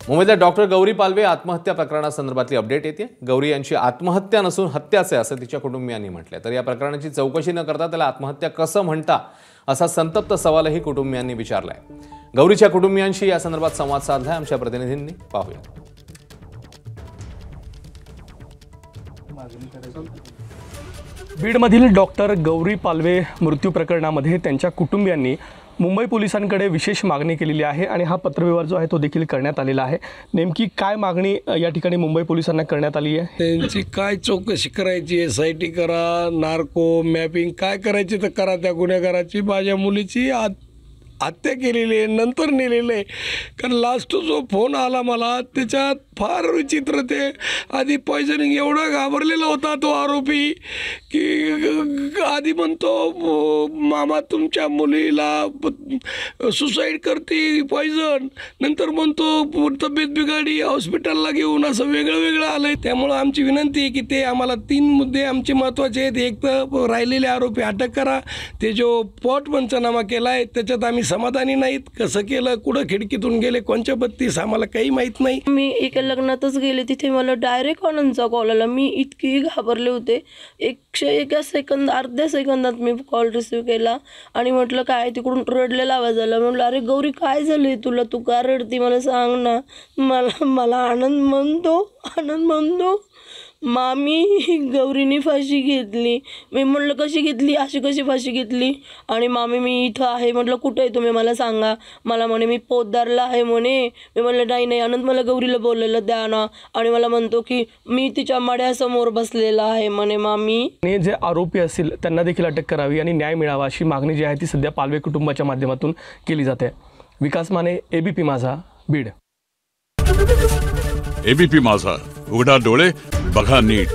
मुंबईतल्या डॉक्टर गौरी पालवे आत्महत्या प्रकरणासंदर्भातली अपडेट येते। गौरी यांची आत्महत्या नसून हत्याच आहे असं तिच्या कुटुंबियांनी म्हटलंय। तर या प्रकरणाची चौकशी न करता त्याला आत्महत्या कसं म्हणता असा संतप्त सवालही कुटुंबियांनी विचारलाय। गौरीच्या कुटुंबियांशी या संदर्भात संवाद साधलाय आमच्या प्रतिनिधींनी, पाहूया। बीडमधील डॉक्टर गौरी पालवे मृत्यू प्रकरणामध्ये त्यांच्या कुटुंबियांनी मुंबई पोलिसांकडे विशेष मागणी केलेली आहे आणि हा पत्रव्यवहार जो आहे तो देखील करण्यात आलेला आहे। नेमकी काय मागणी या ठिकाणी मुंबई पोलिसांना करण्यात आली आहे? त्यांची काय चौकशी करायची, SIT करा, नार्को मॅपिंग काय करायची तर करा। त्या गुन्हेगाराची माझ्या मुलीची हत्या केलेली आहे, नंतर नेलेलं आहे। कारण लास्ट जो फोन आला मला त्याच्यात फार विचित्र, ते आधी पॉयझनिंग एवढा घाबरलेला होता तो आरोपी की आधी म्हणतो मामा तुमच्या मुलीला सुसाईड करते पॉयझन, नंतर म्हणतो तब्येत बिघाडी हॉस्पिटलला घेऊन, असं वेगळं वेगळं आलं आहे। त्यामुळं आमची विनंती आहे की ते आम्हाला 3 मुद्दे आमचे महत्त्वाचे आहेत। एक तर राहिलेले आरोपी अटक करा, ते जो पोट पंचनामा केला आहे त्याच्यात आम्ही समाधानी नाहीत। कसं केलं, कुठं खिडकीतून गेले, कोणच्या बत्तीस आम्हाला काही माहीत नाही। मी एका लग्नातच गेले, तिथे मला डायरेक्ट आनंदचा कॉल आला। मी इतकी घाबरले होते, 101 सेकंद अर्ध्या सेकंदात मी कॉल रिसीव्ह केला आणि म्हटलं काय, तिकडून रडलेला आवाज आला। म्हटलं अरे गौरी काय झालंय तुला, तू का रडती, मला सांग ना। मला आनंद म्हणतो मामी गौरीने फाशी घेतली। मी म्हटलं कशी घेतली, अशी कशी फाशी घेतली? आणि मामी मी इथं आहे। म्हटलं कुठे आहे तुम्ही, मला सांगा। मला म्हणे मी पोद्दारला आहे म्हणे। मी म्हटलं नाही आनंद, मला गौरीला बोलायला द्या ना। आणि मला म्हणतो की मी तिच्या मड्यासमोर बसलेला आहे म्हणे मामी। जे आरोपी असतील त्यांना देखील अटक करावी आणि न्याय मिळावा अशी मागणी जी आहे ती सध्या पालवे कुटुंबाच्या माध्यमातून केली जाते। विकास माने, ABP माझा, बीड। ABP माझा, उघडा डोळे बघा नीट।